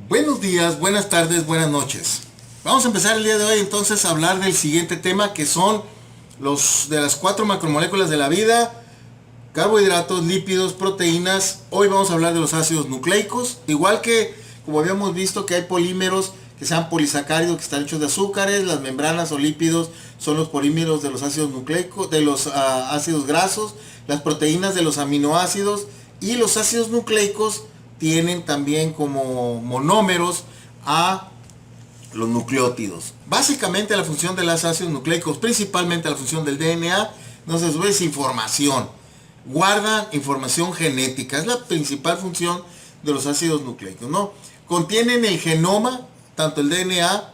Buenos días, buenas tardes, buenas noches. Vamos a empezar el día de hoy entonces a hablar del siguiente tema, que son los de las 4 macromoléculas de la vida: carbohidratos, lípidos, proteínas. Hoy vamos a hablar de los ácidos nucleicos, igual que como habíamos visto que hay polímeros que sean polisacáridos que están hechos de azúcares. Las membranas o lípidos son los polímeros de los ácidos nucleicos, de los ácidos grasos, las proteínas de los aminoácidos, y los ácidos nucleicos tienen también como monómeros a los nucleótidos. Básicamente la función de los ácidos nucleicos, principalmente la función del DNA, no se sube, es información. Guardan información genética, es la principal función de los ácidos nucleicos, ¿no? Contienen el genoma, tanto el DNA,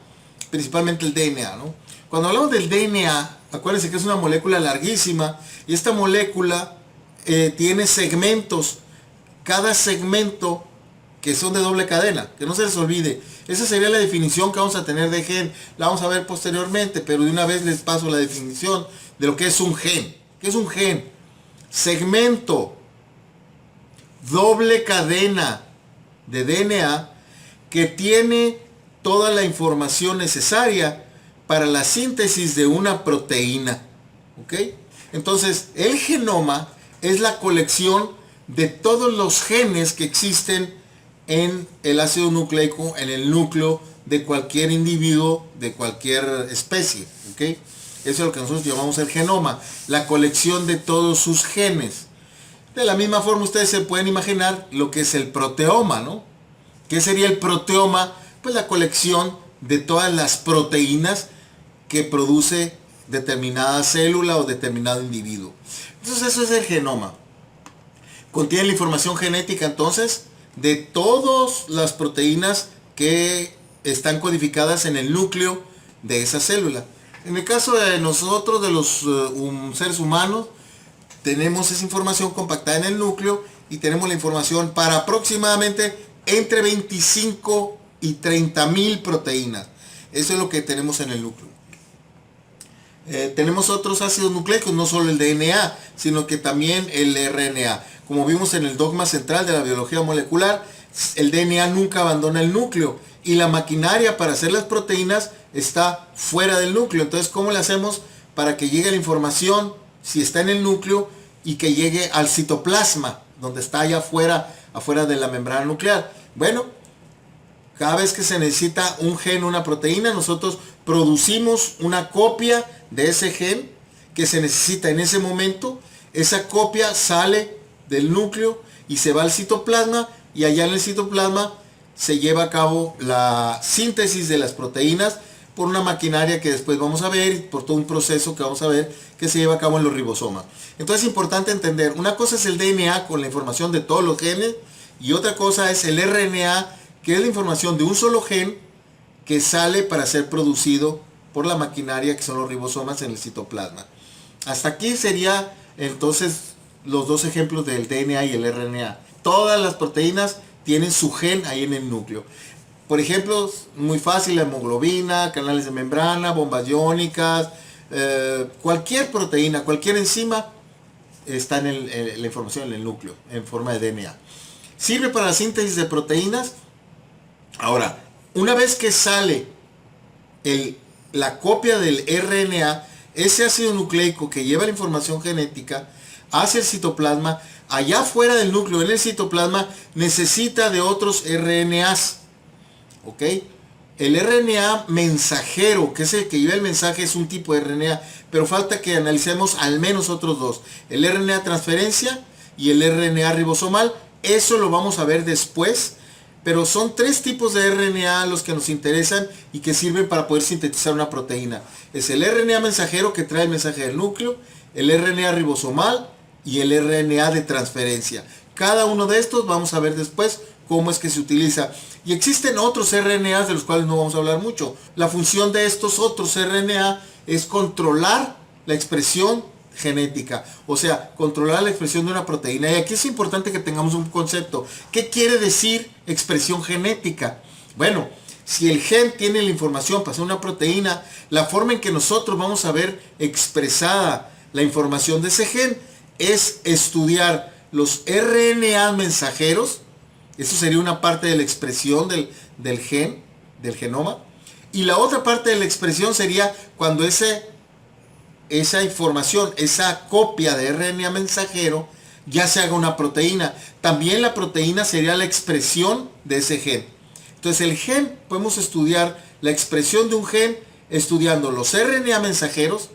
principalmente el DNA, ¿no? Cuando hablamos del DNA, acuérdense que es una molécula larguísima, y esta molécula tiene segmentos. Cada segmento que son de doble cadena, que no se les olvide. Esa sería la definición que vamos a tener de gen. La vamos a ver posteriormente, pero de una vez les paso la definición de lo que es un gen. ¿Qué es un gen? Segmento, doble cadena de DNA que tiene toda la información necesaria para la síntesis de una proteína. ¿Ok? Entonces, el genoma es la colección de todos los genes que existen en el ácido nucleico, en el núcleo de cualquier individuo, de cualquier especie. ¿Ok? Eso es lo que nosotros llamamos el genoma, la colección de todos sus genes. De la misma forma, ustedes se pueden imaginar lo que es el proteoma, ¿no? ¿Qué sería el proteoma? Pues la colección de todas las proteínas que produce determinada célula o determinado individuo. Entonces eso es el genoma. Contiene la información genética entonces de todas las proteínas que están codificadas en el núcleo de esa célula. En el caso de nosotros, de los seres humanos, tenemos esa información compactada en el núcleo y tenemos la información para aproximadamente entre 25 y 30 mil proteínas. Eso es lo que tenemos en el núcleo. Tenemos otros ácidos nucleicos, no solo el DNA, sino que también el RNA. Como vimos en el dogma central de la biología molecular, el DNA nunca abandona el núcleo y la maquinaria para hacer las proteínas está fuera del núcleo. Entonces, ¿cómo le hacemos para que llegue la información, si está en el núcleo, y que llegue al citoplasma, donde está allá afuera de la membrana nuclear? Bueno, cada vez que se necesita un gen, una proteína, nosotros producimos una copia de ese gen que se necesita en ese momento. Esa copia sale del núcleo y se va al citoplasma, y allá en el citoplasma se lleva a cabo la síntesis de las proteínas por una maquinaria que después vamos a ver, por todo un proceso que vamos a ver que se lleva a cabo en los ribosomas. Entonces es importante entender, una cosa es el DNA con la información de todos los genes, y otra cosa es el RNA, que es la información de un solo gen que sale para ser producido por la maquinaria que son los ribosomas en el citoplasma. Hasta aquí sería entonces los dos ejemplos del DNA y el RNA. Todas las proteínas tienen su gen ahí en el núcleo. Por ejemplo, muy fácil, la hemoglobina, canales de membrana, bombas iónicas, cualquier proteína, cualquier enzima está en la información en el núcleo, en forma de DNA. Sirve para la síntesis de proteínas. Ahora, una vez que sale la copia del RNA, ese ácido nucleico que lleva la información genética hacia el citoplasma, allá fuera del núcleo, en el citoplasma, necesita de otros RNAs. ¿Ok? El RNA mensajero, que es el que lleva el mensaje, es un tipo de RNA, pero falta que analicemos al menos otros dos: el RNA transferencia y el RNA ribosomal. Eso lo vamos a ver después, pero son 3 tipos de RNA los que nos interesan y que sirven para poder sintetizar una proteína. Es el RNA mensajero, que trae el mensaje del núcleo, el RNA ribosomal y el RNA de transferencia. Cada uno de estos vamos a ver después cómo es que se utiliza. Y existen otros RNAs de los cuales no vamos a hablar mucho. La función de estos otros RNA es controlar la expresión genética, o sea, controlar la expresión de una proteína. Y aquí es importante que tengamos un concepto. ¿Qué quiere decir expresión genética? Bueno, si el gen tiene la información para hacer una proteína, la forma en que nosotros vamos a ver expresada la información de ese gen es estudiar los RNA mensajeros Eso sería una parte de la expresión del gen, del genoma. Y la otra parte de la expresión sería cuando esa información, esa copia de RNA mensajero, ya se haga una proteína. También la proteína sería la expresión de ese gen. Entonces el gen, podemos estudiar la expresión de un gen estudiando los RNA mensajeros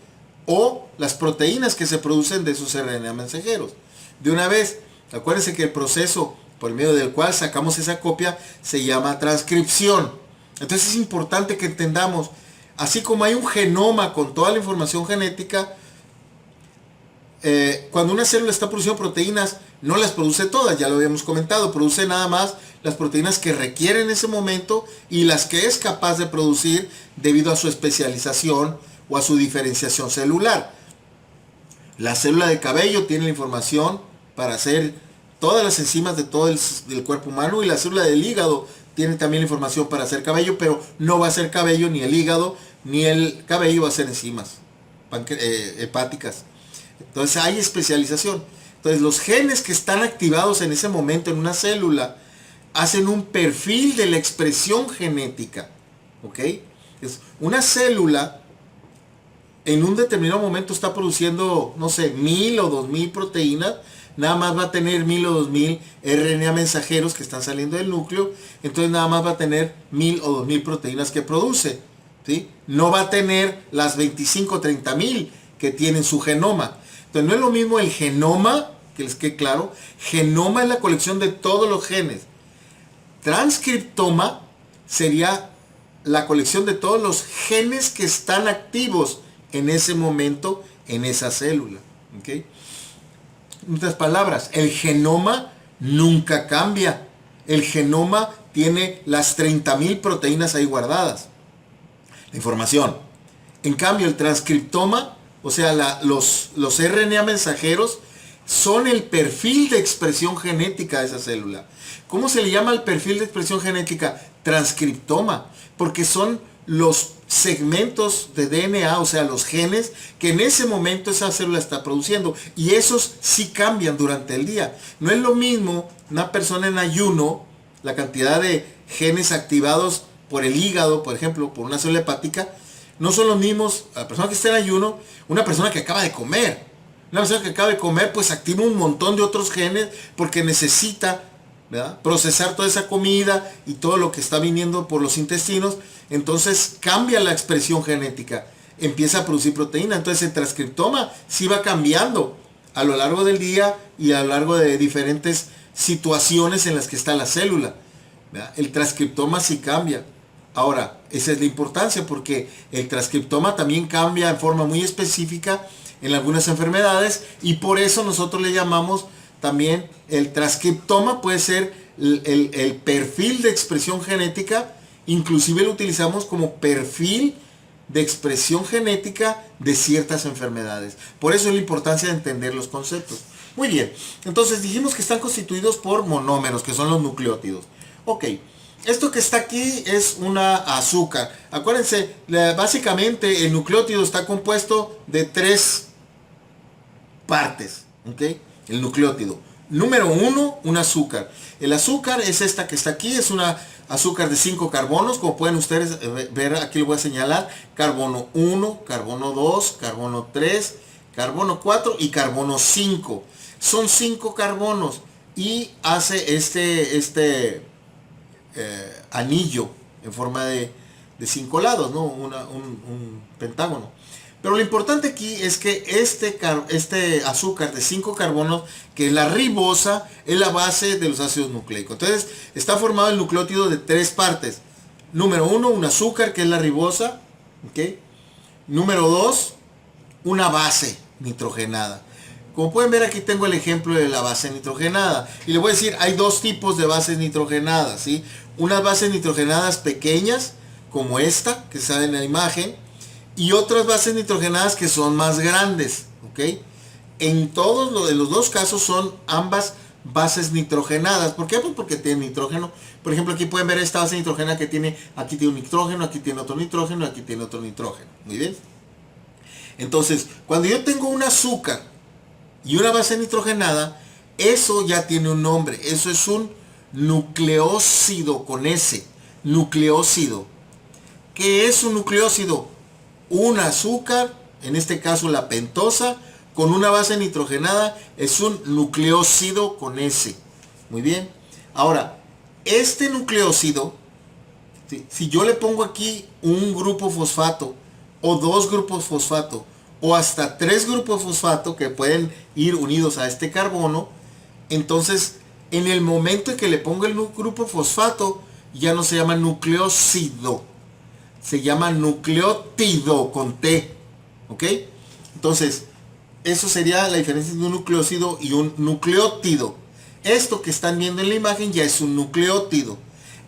o las proteínas que se producen de esos RNA mensajeros. De una vez, acuérdense que el proceso por medio del cual sacamos esa copia se llama transcripción. Entonces es importante que entendamos, así como hay un genoma con toda la información genética, cuando una célula está produciendo proteínas, no las produce todas, ya lo habíamos comentado, produce nada más las proteínas que requiere en ese momento y las que es capaz de producir debido a su especialización o a su diferenciación celular. La célula de cabello tiene la información para hacer todas las enzimas de todo el cuerpo humano, y la célula del hígado tiene también la información para hacer cabello, pero no va a ser cabello, ni el hígado, ni el cabello va a ser enzimas hepáticas. Entonces hay especialización. Entonces los genes que están activados en ese momento en una célula hacen un perfil de la expresión genética. ¿Ok? Es una célula en un determinado momento está produciendo, no sé, 1000 o 2000 proteínas. Nada más va a tener 1000 o 2000 RNA mensajeros que están saliendo del núcleo. Entonces nada más va a tener 1000 o 2000 proteínas que produce. ¿Sí? No va a tener las 25 o 30,000 que tiene en su genoma. Entonces no es lo mismo el genoma, que les quede claro. Genoma es la colección de todos los genes. Transcriptoma sería la colección de todos los genes que están activos en ese momento en esa célula. ¿Okay? En otras palabras, el genoma nunca cambia. El genoma tiene las 30,000 proteínas ahí guardadas. La información. En cambio, el transcriptoma, o sea, los RNA mensajeros, son el perfil de expresión genética de esa célula. ¿Cómo se le llama el perfil de expresión genética? Transcriptoma, porque son los segmentos de DNA, o sea, los genes que en ese momento esa célula está produciendo, y esos sí cambian durante el día. No es lo mismo una persona en ayuno, la cantidad de genes activados por el hígado, por ejemplo, por una célula hepática, no son los mismos a la persona que está en ayuno, una persona que acaba de comer. Una persona que acaba de comer pues activa un montón de otros genes porque necesita, ¿verdad?, procesar toda esa comida y todo lo que está viniendo por los intestinos. Entonces cambia la expresión genética, empieza a producir proteína. Entonces el transcriptoma sí va cambiando a lo largo del día y a lo largo de diferentes situaciones en las que está la célula, ¿verdad? El transcriptoma sí cambia. Ahora, esa es la importancia, porque el transcriptoma también cambia en forma muy específica en algunas enfermedades, y por eso nosotros le llamamos también el transcriptoma. Puede ser el perfil de expresión genética, inclusive lo utilizamos como perfil de expresión genética de ciertas enfermedades. Por eso es la importancia de entender los conceptos. Muy bien, entonces dijimos que están constituidos por monómeros, que son los nucleótidos. Ok. Esto que está aquí es una azúcar. Acuérdense, básicamente el nucleótido está compuesto de 3 partes. ¿Okay? El nucleótido. Número 1, un azúcar. El azúcar es esta que está aquí, es una azúcar de 5 carbonos. Como pueden ustedes ver, aquí lo voy a señalar. Carbono 1, carbono 2, carbono 3, carbono 4 y carbono 5. Son 5 carbonos y hace este anillo en forma de 5 lados, ¿no? Un pentágono. Pero lo importante aquí es que este azúcar de 5 carbonos, que es la ribosa, es la base de los ácidos nucleicos. Entonces está formado el nucleótido de 3 partes. Número 1, un azúcar, que es la ribosa. ¿Okay? Número 2, una base nitrogenada. Como pueden ver, aquí tengo el ejemplo de la base nitrogenada. Y le voy a decir, hay 2 tipos de bases nitrogenadas, ¿sí? Unas bases nitrogenadas pequeñas, como esta, que sale en la imagen, y otras bases nitrogenadas que son más grandes, ¿ok? En los 2 casos son ambas bases nitrogenadas. ¿Por qué? Pues porque tiene nitrógeno. Por ejemplo, aquí pueden ver esta base nitrogenada que tiene, aquí tiene un nitrógeno, aquí tiene otro nitrógeno, aquí tiene otro nitrógeno. Muy bien. Entonces, cuando yo tengo un azúcar y una base nitrogenada, eso ya tiene un nombre. Eso es un nucleócido con S. Nucleócido. ¿Qué es un nucleócido? Un azúcar, en este caso la pentosa, con una base nitrogenada, es un nucleócido con S. Muy bien. Ahora, este nucleócido, si yo le pongo aquí un grupo fosfato, o dos grupos fosfato, o hasta tres grupos fosfato que pueden ir unidos a este carbono, entonces en el momento en que le pongo el grupo fosfato, ya no se llama nucleócido, se llama nucleótido con T. ¿Ok? Entonces, eso sería la diferencia entre un nucleócido y un nucleótido. Esto que están viendo en la imagen ya es un nucleótido.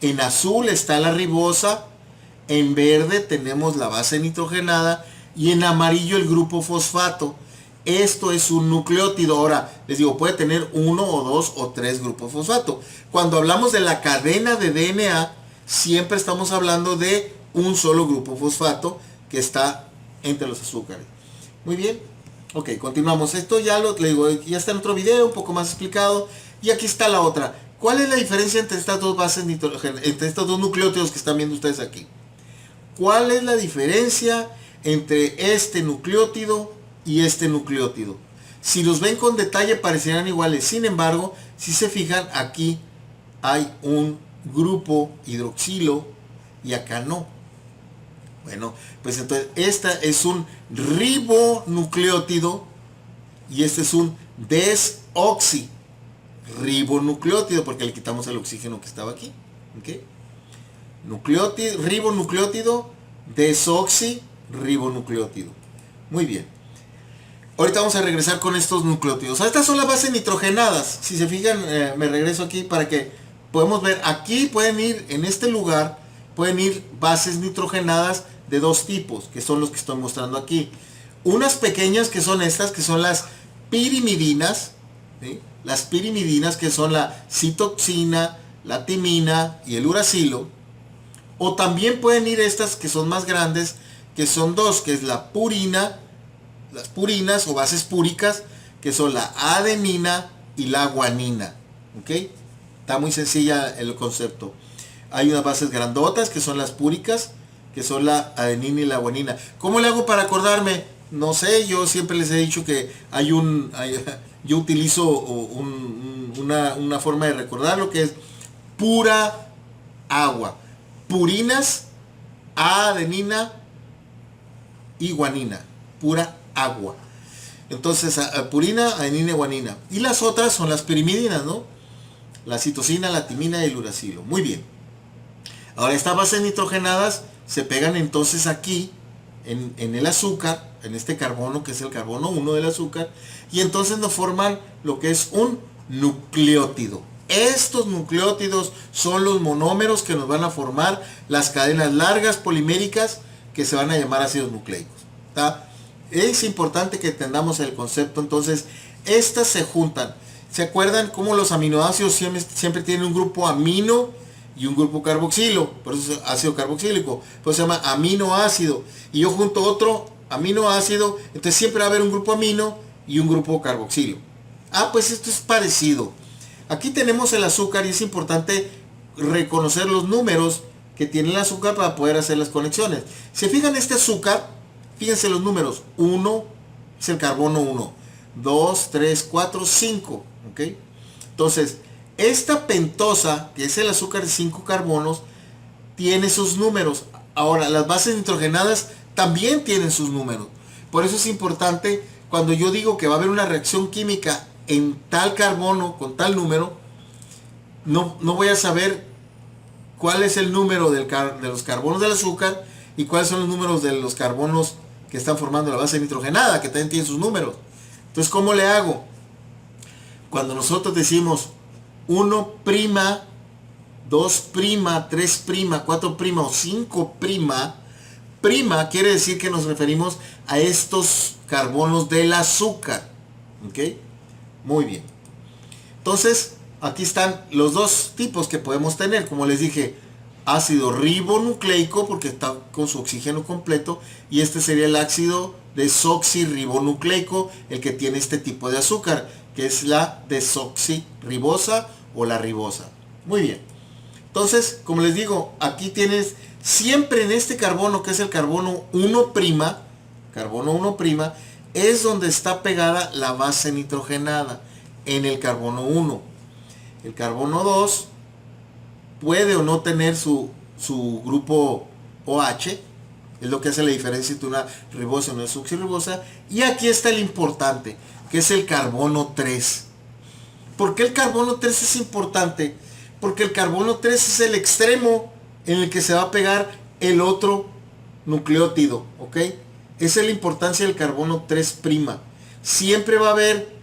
En azul está la ribosa, en verde tenemos la base nitrogenada y en amarillo el grupo fosfato. Esto es un nucleótido. Ahora, les digo, puede tener uno o dos o tres grupos fosfato. Cuando hablamos de la cadena de DNA, siempre estamos hablando de un solo grupo fosfato que está entre los azúcares. Muy bien. Ok, continuamos. Esto ya lo digo, ya está en otro video, un poco más explicado. Y aquí está la otra. ¿Cuál es la diferencia entre estas dos bases nitrogenadas, entre estos dos nucleótidos que están viendo ustedes aquí? ¿Cuál es la diferencia entre este nucleótido y este nucleótido? Si los ven con detalle parecerán iguales. Sin embargo, si se fijan, aquí hay un grupo hidroxilo y acá no. Bueno, pues entonces esta es un ribonucleótido y este es un desoxirribonucleótido porque le quitamos el oxígeno que estaba aquí. ¿Okay? Ribonucleótido, desoxirribonucleótido. Muy bien. Ahorita vamos a regresar con estos nucleótidos. Estas son las bases nitrogenadas. Si se fijan, me regreso aquí para que podemos ver. Aquí pueden ir, en este lugar, pueden ir bases nitrogenadas de dos tipos, que son los que estoy mostrando aquí. Unas pequeñas que son estas, que son las pirimidinas. ¿Sí? Las pirimidinas, que son la citoxina, la timina y el uracilo. O también pueden ir estas que son más grandes, que son dos, que es la purina, las purinas o bases púricas, que son la adenina y la guanina. ¿Ok? Está muy sencilla el concepto. Hay unas bases grandotas, que son las púricas, que son la adenina y la guanina. ¿Cómo le hago para acordarme? No sé, yo siempre les he dicho que yo utilizo una forma de recordarlo, que es pura agua. Purinas, adenina y guanina. Pura agua. Entonces, purina, adenina y guanina. Y las otras son las pirimidinas, ¿no? La citosina, la timina y el uracilo. Muy bien. Ahora, estas bases nitrogenadas se pegan entonces aquí, en el azúcar, en este carbono, que es el carbono 1 del azúcar, y entonces nos forman lo que es un nucleótido. Estos nucleótidos son los monómeros que nos van a formar las cadenas largas poliméricas que se van a llamar ácidos nucleicos. ¿Tá? Es importante que entendamos el concepto. Entonces, estas se juntan. ¿Se acuerdan cómo los aminoácidos siempre tienen un grupo amino y un grupo carboxilo? Por eso es ácido carboxílico. Por eso se llama aminoácido. Y yo junto otro aminoácido, entonces siempre va a haber un grupo amino y un grupo carboxilo. Pues esto es parecido. Aquí tenemos el azúcar y es importante reconocer los números que tiene el azúcar para poder hacer las conexiones. Si fijan este azúcar, fíjense los números. 1 es el carbono 1. 2, 3, 4, 5. ¿Ok? Entonces, esta pentosa, que es el azúcar de 5 carbonos, tiene sus números. Ahora, las bases nitrogenadas también tienen sus números. Por eso es importante, cuando yo digo que va a haber una reacción química en tal carbono con tal número, no voy a saber cuál es el número de los carbonos del azúcar y cuáles son los números de los carbonos que están formando la base nitrogenada, que también tienen sus números. Entonces, ¿cómo le hago? Cuando nosotros decimos 1', 2', 3', 4' o 5', prima quiere decir que nos referimos a estos carbonos del azúcar. ¿Ok? Muy bien. Entonces, aquí están los dos tipos que podemos tener. Como les dije, ácido ribonucleico, porque está con su oxígeno completo, y este sería el ácido desoxirribonucleico, el que tiene este tipo de azúcar, que es la desoxirribosa o la ribosa. Muy bien. Entonces, como les digo, aquí tienes siempre en este carbono, que es el carbono 1', es donde está pegada la base nitrogenada, en el carbono 1. El carbono 2 puede o no tener su grupo OH, es lo que hace la diferencia entre una ribosa y una desoxirribosa. Y aquí está el importante, que es el carbono 3. ¿Por qué el carbono 3 es importante? Porque el carbono 3 es el extremo en el que se va a pegar el otro nucleótido, ¿ok? Esa es la importancia del carbono 3'. Siempre va a haber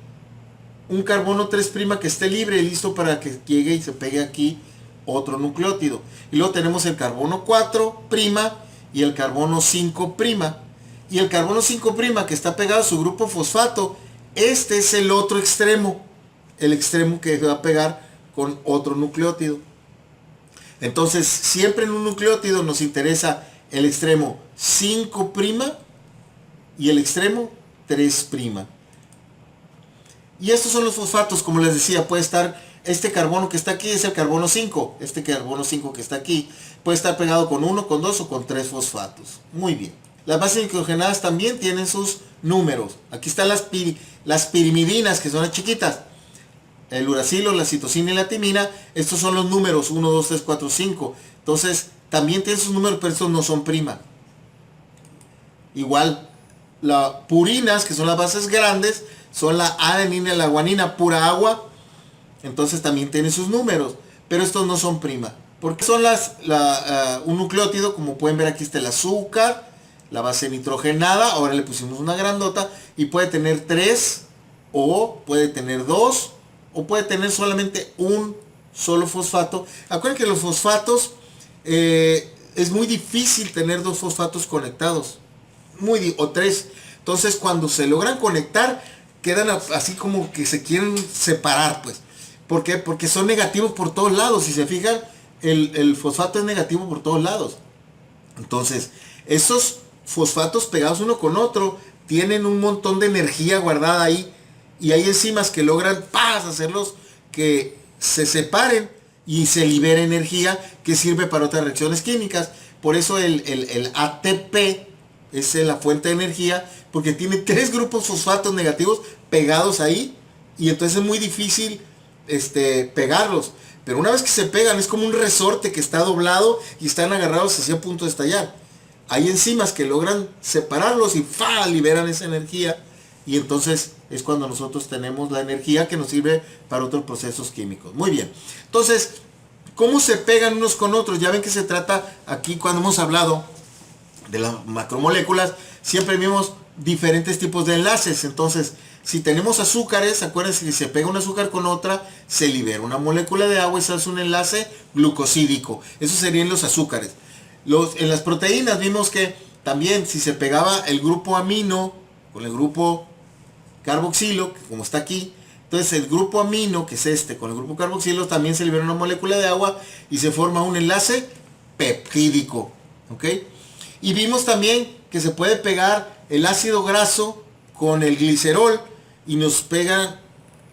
un carbono 3' que esté libre, listo para que llegue y se pegue aquí otro nucleótido. Y luego tenemos el carbono 4' y el carbono 5'. Y el carbono 5' que está pegado a su grupo fosfato, este es el otro extremo. El extremo que va a pegar con otro nucleótido. Entonces, siempre en un nucleótido nos interesa el extremo 5' y el extremo 3'. Y estos son los fosfatos, como les decía, puede estar, este carbono que está aquí es el carbono 5, este carbono 5 que está aquí, puede estar pegado con 1, con 2 o con 3 fosfatos. Muy bien. Las bases nitrogenadas también tienen sus números. Aquí están las pirimidinas, que son las chiquitas. El uracilo, la citosina y la timina, estos son los números 1, 2, 3, 4, 5. Entonces, también tienen sus números, pero estos no son prima. Igual, las purinas, que son las bases grandes, son la adenina y la guanina, pura agua. Entonces también tienen sus números, pero estos no son prima. Porque son un nucleótido, como pueden ver aquí está el azúcar, la base nitrogenada, ahora le pusimos una grandota, y puede tener 3, o puede tener 2, o puede tener solamente un solo fosfato. Acuérdense que los fosfatos, es muy difícil tener 2 fosfatos conectados, o 3. Entonces cuando se logran conectar, quedan así como que se quieren separar, pues. ¿Por qué? Porque son negativos por todos lados. Si se fijan, el fosfato es negativo por todos lados. Entonces, esos fosfatos pegados uno con otro tienen un montón de energía guardada ahí. Y hay enzimas que logran hacerlos que se separen y se libera energía que sirve para otras reacciones químicas. Por eso el ATP es la fuente de energía, porque tiene 3 grupos fosfatos negativos pegados ahí, y entonces es muy difícil pegarlos. Pero una vez que se pegan, es como un resorte que está doblado y están agarrados hacia a punto de estallar. Hay enzimas que logran separarlos y liberan esa energía, y entonces es cuando nosotros tenemos la energía que nos sirve para otros procesos químicos. Muy bien. Entonces, ¿cómo se pegan unos con otros? Ya ven que se trata aquí, cuando hemos hablado de las macromoléculas, siempre vimos diferentes tipos de enlaces. Entonces, si tenemos azúcares, acuérdense que se pega un azúcar con otra, se libera una molécula de agua y se hace un enlace glucosídico. Esos serían los azúcares. En las proteínas vimos que también si se pegaba el grupo amino con el grupo carboxilo, como está aquí, entonces el grupo amino, que es con el grupo carboxilo, también se libera una molécula de agua y se forma un enlace peptídico. ¿Ok? Y vimos también que se puede pegar el ácido graso con el glicerol y nos pegan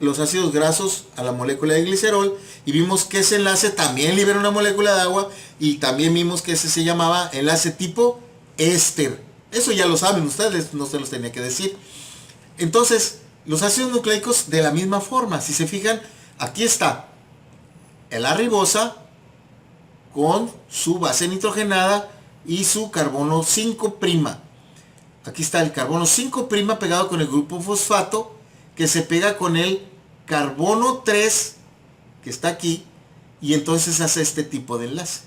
los ácidos grasos a la molécula de glicerol, y vimos que ese enlace también libera una molécula de agua, y también vimos que ese se llamaba enlace tipo éster. Eso ya lo saben ustedes, no se los tenía que decir. Entonces, los ácidos nucleicos de la misma forma, si se fijan, aquí está la ribosa con su base nitrogenada y su carbono 5'. Aquí está el carbono 5' pegado con el grupo fosfato, que se pega con el carbono 3, que está aquí, y entonces hace este tipo de enlace.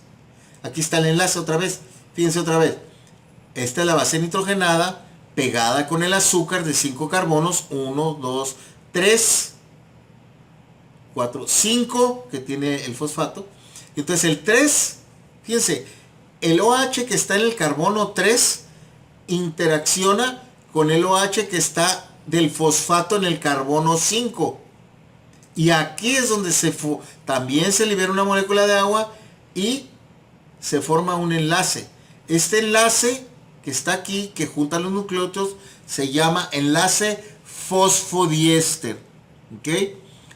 Aquí está el enlace otra vez, fíjense otra vez. Esta es la base nitrogenada pegada con el azúcar de 5 carbonos, 1, 2, 3, 4, 5, que tiene el fosfato. Y entonces el 3, fíjense, el OH que está en el carbono 3 interacciona con el OH que está del fosfato en el carbono 5. Y aquí es donde también se libera una molécula de agua y se forma un enlace. Este enlace que está aquí, que junta los nucleótidos, se llama enlace fosfodiéster. ¿Ok?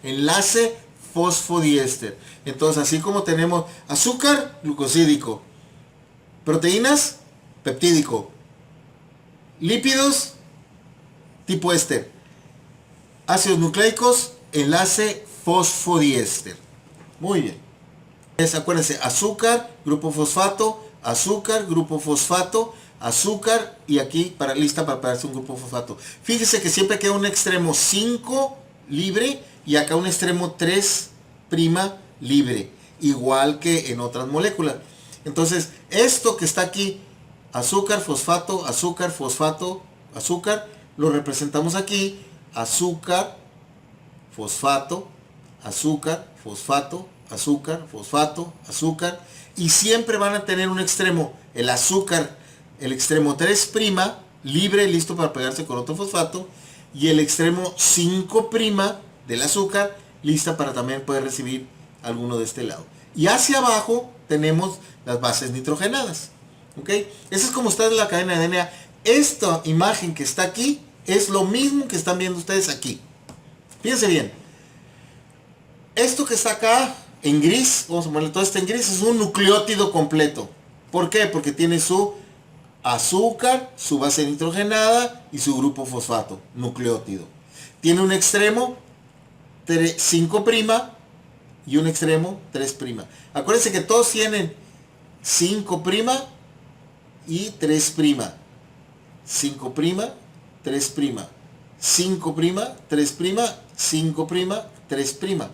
Enlace fosfodiéster. Entonces, así como tenemos azúcar, glucosídico, proteínas, peptídico, lípidos, tipo éster, ácidos nucleicos, enlace fosfodiéster. Muy bien. Acuérdense, azúcar, grupo fosfato, azúcar, grupo fosfato, azúcar, y aquí lista para prepararse un grupo fosfato. Fíjese que siempre queda un extremo 5 libre y acá un extremo 3' libre, igual que en otras moléculas. Entonces, esto que está aquí, azúcar, fosfato, azúcar, fosfato, azúcar, lo representamos aquí, azúcar, fosfato, azúcar, fosfato, azúcar, fosfato, azúcar, y siempre van a tener un extremo, el azúcar, el extremo 3' libre, listo para pegarse con otro fosfato, y el extremo 5' del azúcar, lista para también poder recibir alguno de este lado. Y hacia abajo tenemos las bases nitrogenadas. ¿Ok? Esa es como está en la cadena de DNA. Esta imagen que está aquí es lo mismo que están viendo ustedes aquí. Fíjense bien. Esto que está acá en gris, vamos a ponerle todo esto en gris, es un nucleótido completo. ¿Por qué? Porque tiene su azúcar, su base nitrogenada y su grupo fosfato, nucleótido. Tiene un extremo 5' y un extremo 3'. Acuérdense que todos tienen 5' y 3'. 5', 3', 5', 3', 5', 3'.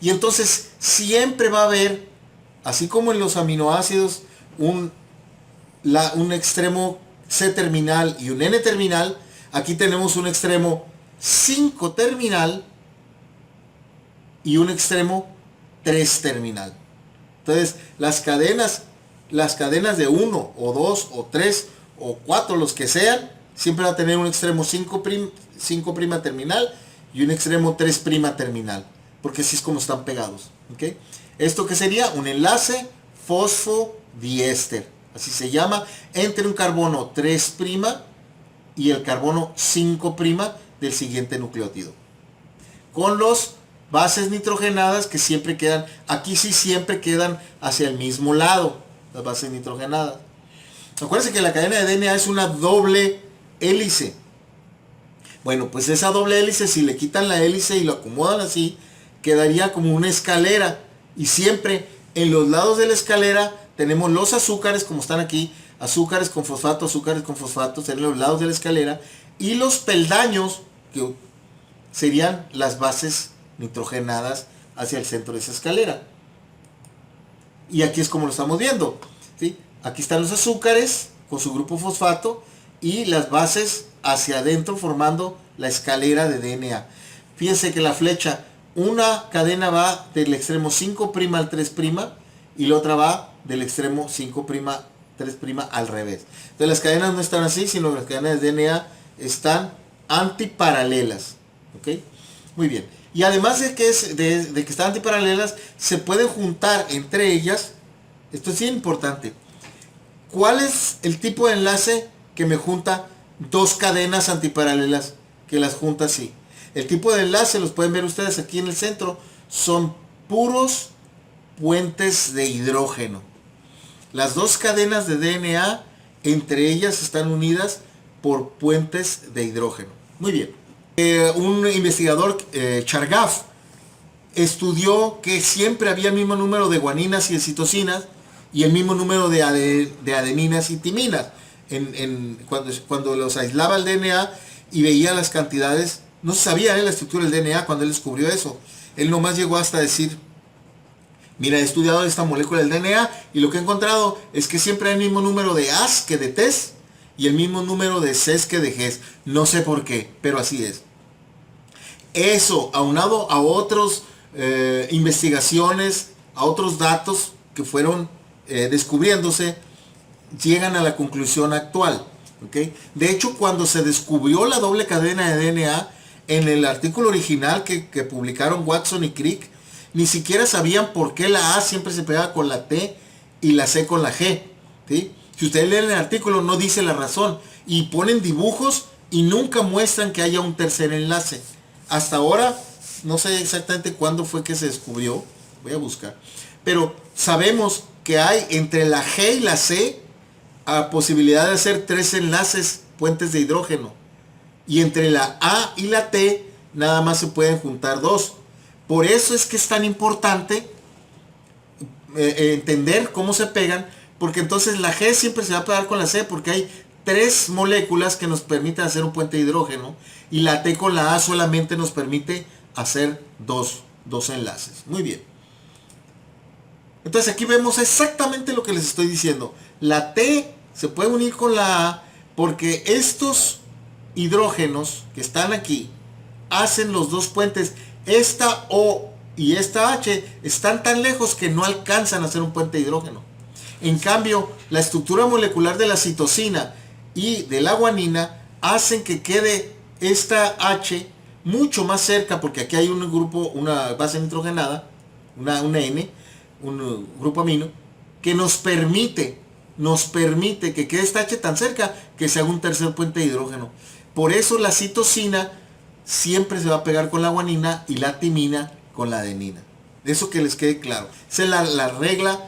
Y entonces siempre va a haber, así como en los aminoácidos, un extremo C terminal y un N terminal, aquí tenemos un extremo 5 terminal y un extremo 3 terminal. Entonces, las cadenas de 1 o 2 o 3 o 4, los que sean, siempre va a tener un extremo 5' terminal y un extremo 3' terminal, porque así es como están pegados. ¿Okay? Esto que sería un enlace fosfodiéster, así se llama, entre un carbono 3' y el carbono 5' del siguiente nucleótido, con los bases nitrogenadas que siempre quedan, aquí sí siempre quedan hacia el mismo lado, las bases nitrogenadas. Acuérdense que la cadena de DNA es una doble hélice. Bueno, pues esa doble hélice, si le quitan la hélice y lo acomodan así, quedaría como una escalera, y siempre en los lados de la escalera tenemos los azúcares, como están aquí, azúcares con fosfato, en los lados de la escalera, y los peldaños, que serían las bases nitrogenadas hacia el centro de esa escalera. Y aquí es como lo estamos viendo, ¿sí? Aquí están los azúcares con su grupo fosfato y las bases hacia adentro formando la escalera de DNA. Fíjense que la flecha, una cadena va del extremo 5' al 3' y la otra va del extremo 5', 3' al revés. Entonces las cadenas no están así, sino las cadenas de DNA están antiparalelas. ¿Ok? Muy bien. Y además de que están antiparalelas, se pueden juntar entre ellas. Esto es bien importante. ¿Cuál es el tipo de enlace que me junta dos cadenas antiparalelas? Que las junta así. El tipo de enlace, los pueden ver ustedes aquí en el centro, son puros puentes de hidrógeno. Las dos cadenas de DNA, entre ellas están unidas por puentes de hidrógeno. Muy bien. Un investigador, Chargaff, estudió que siempre había el mismo número de guaninas y de citosinas y el mismo número de adeninas y timinas. Cuando los aislaba el DNA y veía las cantidades, no se sabía la estructura del DNA cuando él descubrió eso. Él nomás llegó hasta decir, mira, he estudiado esta molécula del DNA y lo que he encontrado es que siempre hay el mismo número de A's que de T's y el mismo número de C's que de G's. No sé por qué, pero así es. Eso, aunado a otras investigaciones, a otros datos que fueron descubriéndose, llegan a la conclusión actual. ¿Okay? De hecho, cuando se descubrió la doble cadena de DNA, en el artículo original que publicaron Watson y Crick, ni siquiera sabían por qué la A siempre se pegaba con la T y la C con la G. ¿Sí? Si ustedes leen el artículo, no dice la razón. Y ponen dibujos y nunca muestran que haya un tercer enlace. Hasta ahora no sé exactamente cuándo fue que se descubrió, voy a buscar, pero sabemos que hay entre la G y la C a posibilidad de hacer 3 enlaces, puentes de hidrógeno, y entre la A y la T nada más se pueden juntar 2. Por eso es que es tan importante entender cómo se pegan, porque entonces la G siempre se va a pegar con la C, porque hay 3 moléculas que nos permiten hacer un puente de hidrógeno, y la T con la A solamente nos permite hacer dos enlaces. Muy bien. Entonces aquí vemos exactamente lo que les estoy diciendo. La T se puede unir con la A porque estos hidrógenos que están aquí hacen los 2 puentes. Esta O y esta H están tan lejos que no alcanzan a hacer un puente de hidrógeno. En cambio, la estructura molecular de la citosina y de la guanina hacen que quede esta H mucho más cerca, porque aquí hay un grupo, una base nitrogenada, una N, un grupo amino, que nos permite que quede esta H tan cerca que se haga un tercer puente de hidrógeno. Por eso la citosina siempre se va a pegar con la guanina y la timina con la adenina. Eso que les quede claro. Esa es la regla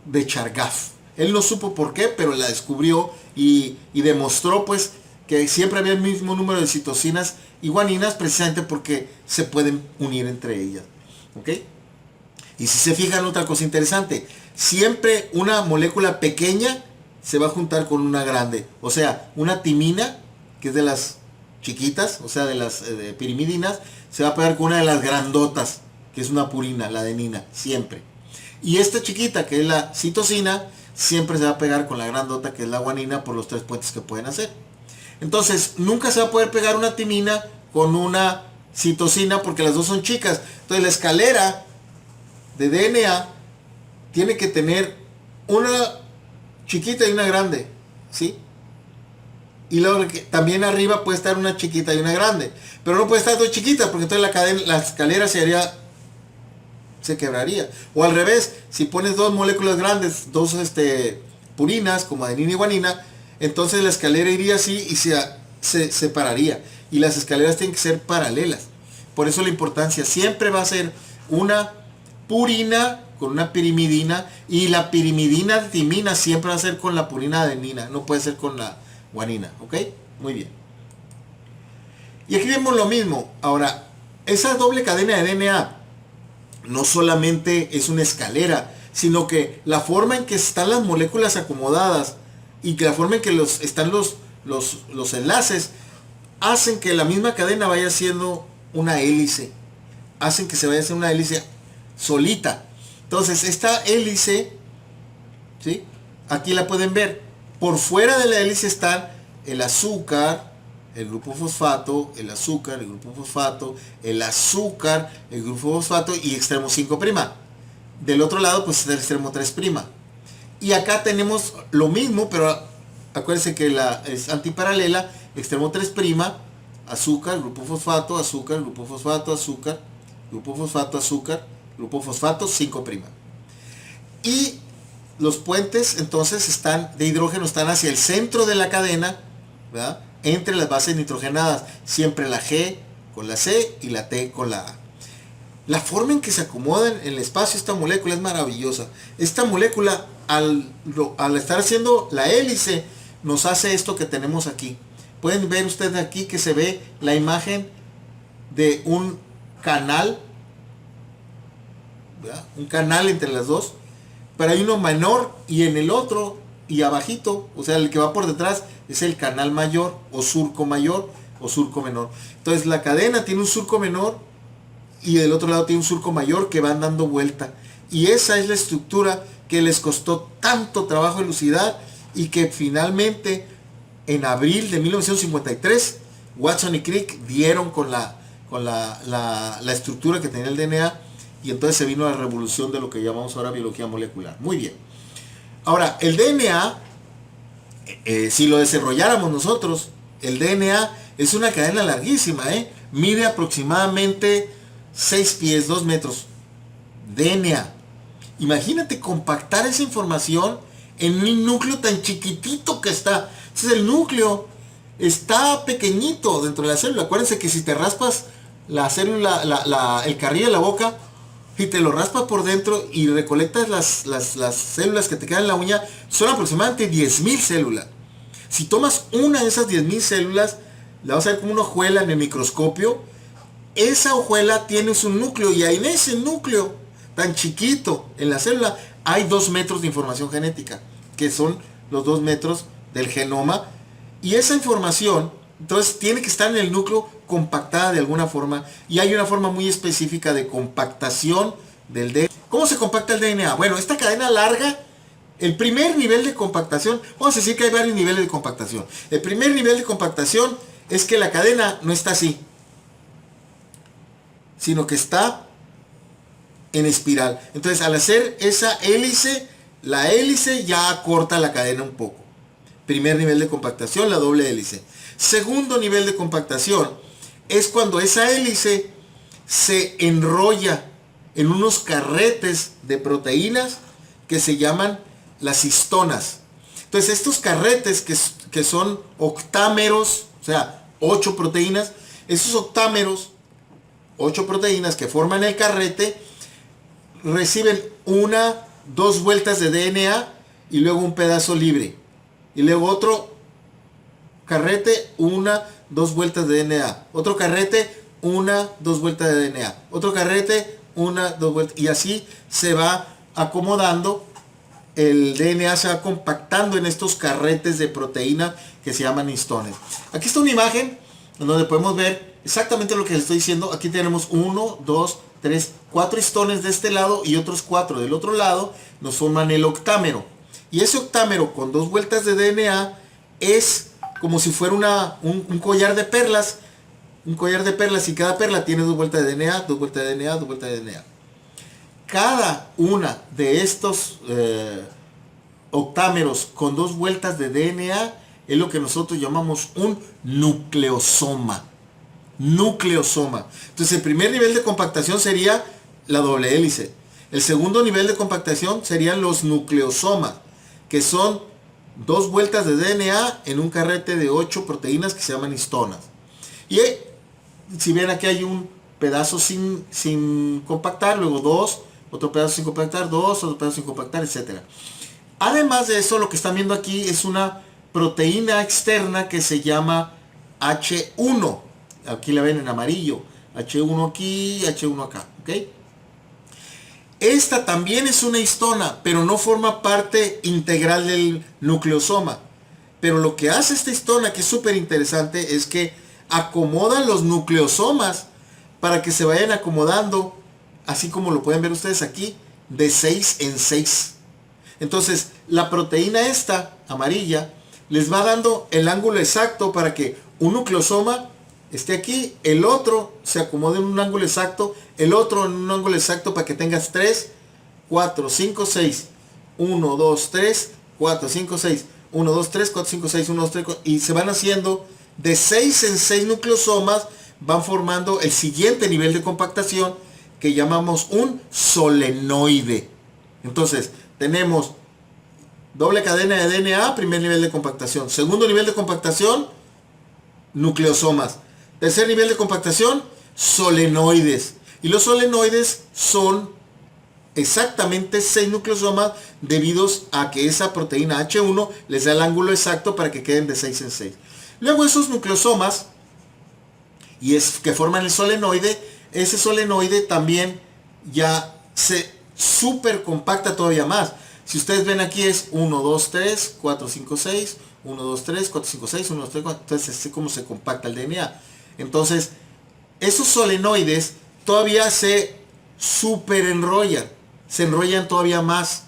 de Chargaff. Él no supo por qué, pero la descubrió y demostró pues que siempre había el mismo número de citosinas y guaninas, precisamente porque se pueden unir entre ellas. ¿Ok? Y si se fijan, otra cosa interesante, siempre una molécula pequeña se va a juntar con una grande. O sea, una timina, que es de las chiquitas, o sea, de las pirimidinas, se va a pegar con una de las grandotas, que es una purina, la adenina, siempre. Y esta chiquita, que es la citosina, siempre se va a pegar con la grandota, que es la guanina, por los 3 puentes que pueden hacer. Entonces, nunca se va a poder pegar una timina con una citosina, porque las dos son chicas. Entonces, la escalera de DNA tiene que tener una chiquita y una grande, ¿sí? Y luego también arriba puede estar una chiquita y una grande, pero no puede estar 2 chiquitas, porque entonces la escalera se quebraría. O al revés, si pones 2 moléculas grandes, 2 purinas como adenina y guanina, entonces la escalera iría así y se separaría. Y las escaleras tienen que ser paralelas. Por eso la importancia siempre va a ser una purina con una pirimidina, y la pirimidina timina siempre va a ser con la purina adenina, no puede ser con la guanina. ¿Ok? Muy bien. Y aquí vemos lo mismo. Ahora, esa doble cadena de DNA no solamente es una escalera, sino que la forma en que están las moléculas acomodadas y que la forma en que están los enlaces hacen que la misma cadena vaya siendo una hélice. Hacen que se vaya a hacer una hélice solita. Entonces, esta hélice, ¿sí? Aquí la pueden ver. Por fuera de la hélice están el azúcar, el grupo fosfato, el azúcar, el grupo fosfato, el azúcar, el grupo fosfato y extremo 5'. Del otro lado, pues está el extremo 3'. Y acá tenemos lo mismo, pero acuérdense que es antiparalela, extremo 3', azúcar, grupo fosfato, azúcar, grupo fosfato, azúcar, grupo fosfato, azúcar, grupo fosfato, 5'. Y los puentes entonces de hidrógeno están hacia el centro de la cadena, ¿verdad? Entre las bases nitrogenadas, siempre la G con la C y la T con la A. La forma en que se acomoda en el espacio esta molécula es maravillosa. Esta molécula, al estar haciendo la hélice, nos hace esto que tenemos aquí. Pueden ver ustedes aquí que se ve la imagen de un canal, ¿verdad? Un canal entre las dos, pero hay uno menor y en el otro y abajito, o sea, el que va por detrás es el canal mayor o surco menor. Entonces la cadena tiene un surco menor y del otro lado tiene un surco mayor que van dando vuelta. Y esa es la estructura que les costó tanto trabajo elucidar y que finalmente en abril de 1953 Watson y Crick dieron con la estructura que tenía el DNA, y entonces se vino la revolución de lo que llamamos ahora biología molecular. Muy bien. Ahora, el DNA, si lo desarrolláramos nosotros, el DNA es una cadena larguísima, mide aproximadamente 6 pies, 2 metros. DNA. Imagínate compactar esa información en un núcleo tan chiquitito que está. Entonces el núcleo está pequeñito dentro de la célula. Acuérdense que si te raspas la célula, el carrillo de la boca, y te lo raspas por dentro y recolectas las células que te quedan en la uña, son aproximadamente 10.000 células. Si tomas una de esas 10.000 células, la vas a ver como una hojuela en el microscopio. Esa hojuela tiene su núcleo, y ahí en ese núcleo tan chiquito en la célula hay 2 metros de información genética, que son los 2 metros del genoma. Y esa información entonces tiene que estar en el núcleo compactada de alguna forma, y hay una forma muy específica de compactación del DNA. ¿Cómo se compacta el DNA? Bueno, esta cadena larga, el primer nivel de compactación, vamos a decir que hay varios niveles de compactación. El primer nivel de compactación es que la cadena no está así, sino que está en espiral. Entonces, al hacer esa hélice, la hélice ya acorta la cadena un poco. Primer nivel de compactación, la doble hélice. Segundo nivel de compactación es cuando esa hélice se enrolla en unos carretes de proteínas que se llaman las histonas. Entonces, estos carretes que son octámeros, o sea, 8 proteínas, esos octámeros, 8 proteínas que forman el carrete, reciben 2 vueltas de DNA y luego un pedazo libre. Y luego otro carrete, 2 vueltas de DNA. Otro carrete, 2 vueltas de DNA. Otro carrete, 2 vueltas. Y así se va acomodando. El DNA se va compactando en estos carretes de proteína que se llaman histones. Aquí está una imagen en donde podemos ver exactamente lo que les estoy diciendo. Aquí tenemos 1, 2, 3, 4 histones de este lado y otros 4 del otro lado. Nos forman el octámero. Y ese octámero con 2 vueltas de DNA es como si fuera un collar de perlas. Un collar de perlas, y cada perla tiene 2 vueltas de DNA, 2 vueltas de DNA, 2 vueltas de DNA. Cada una de estos octámeros con 2 vueltas de DNA es lo que nosotros llamamos un nucleosoma. Nucleosoma. Entonces, el primer nivel de compactación sería la doble hélice. El segundo nivel de compactación serían los nucleosomas, que son 2 vueltas de DNA en un carrete de 8 proteínas que se llaman histonas. Y si ven, aquí hay un pedazo sin compactar, luego 2, otro pedazo sin compactar, 2, otro pedazo sin compactar, etc. Además de eso, lo que están viendo aquí es una proteína externa que se llama H1. Aquí la ven en amarillo. H1 aquí, H1 acá. ¿Ok? Esta también es una histona, pero no forma parte integral del nucleosoma. Pero lo que hace esta histona, que es súper interesante, es que acomoda los nucleosomas para que se vayan acomodando, así como lo pueden ver ustedes aquí, de 6 en 6. Entonces, la proteína esta, amarilla, les va dando el ángulo exacto para que un nucleosoma esté aquí, el otro se acomode en un ángulo exacto, el otro en un ángulo exacto, para que tengas 3, 4, 5, 6. 1, 2, 3, 4, 5, 6. 1, 2, 3, 4, 5, 6, 1, 2, 3, 4. Y se van haciendo de 6 en 6 nucleosomas, van formando el siguiente nivel de compactación que llamamos un solenoide. Entonces, tenemos doble cadena de DNA, primer nivel de compactación. Segundo nivel de compactación, nucleosomas. Tercer nivel de compactación, solenoides. Y los solenoides son exactamente 6 nucleosomas, debidos a que esa proteína H1 les da el ángulo exacto para que queden de 6 en 6. Luego esos nucleosomas, y es que forman el solenoide, ese solenoide también ya se super compacta todavía más. Si ustedes ven, aquí es 1, 2, 3, 4, 5, 6, 1, 2, 3, 4, 5, 6, 1, 2, 3, 4. Entonces, así como se compacta el DNA. Entonces, esos solenoides todavía se super enrollan, se enrollan todavía más.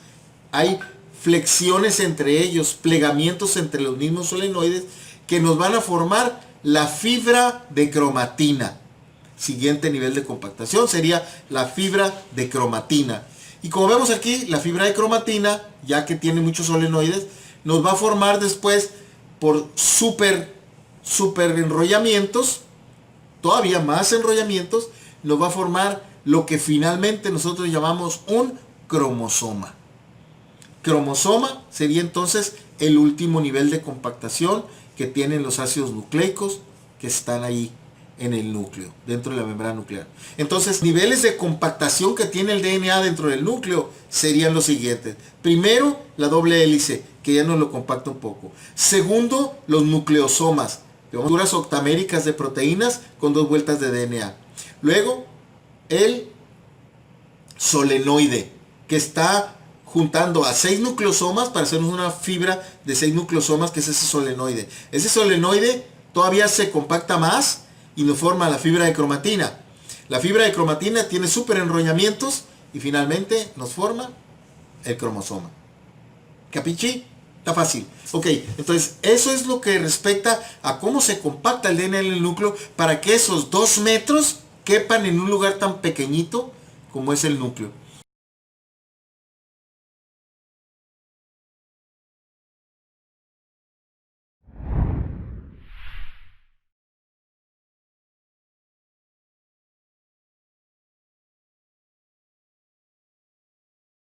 Hay flexiones entre ellos, plegamientos entre los mismos solenoides, que nos van a formar la fibra de cromatina. Siguiente nivel de compactación sería la fibra de cromatina. Y como vemos aquí, la fibra de cromatina, ya que tiene muchos solenoides, nos va a formar después, por super enrollamientos, todavía más enrollamientos, nos va a formar lo que finalmente nosotros llamamos un cromosoma. Cromosoma sería entonces el último nivel de compactación que tienen los ácidos nucleicos que están ahí en el núcleo, dentro de la membrana nuclear. Entonces, niveles de compactación que tiene el DNA dentro del núcleo serían los siguientes. Primero, la doble hélice, que ya nos lo compacta un poco. Segundo, los nucleosomas, estructuras octaméricas de proteínas con 2 vueltas de DNA. Luego, el solenoide, que está juntando a 6 nucleosomas para hacernos una fibra de 6 nucleosomas, que es ese solenoide. Ese solenoide todavía se compacta más y nos forma la fibra de cromatina. La fibra de cromatina tiene súper enrollamientos y finalmente nos forma el cromosoma. ¿Capichi? Está fácil. Ok, entonces eso es lo que respecta a cómo se compacta el DNA en el núcleo para que esos 2 metros quepan en un lugar tan pequeñito como es el núcleo.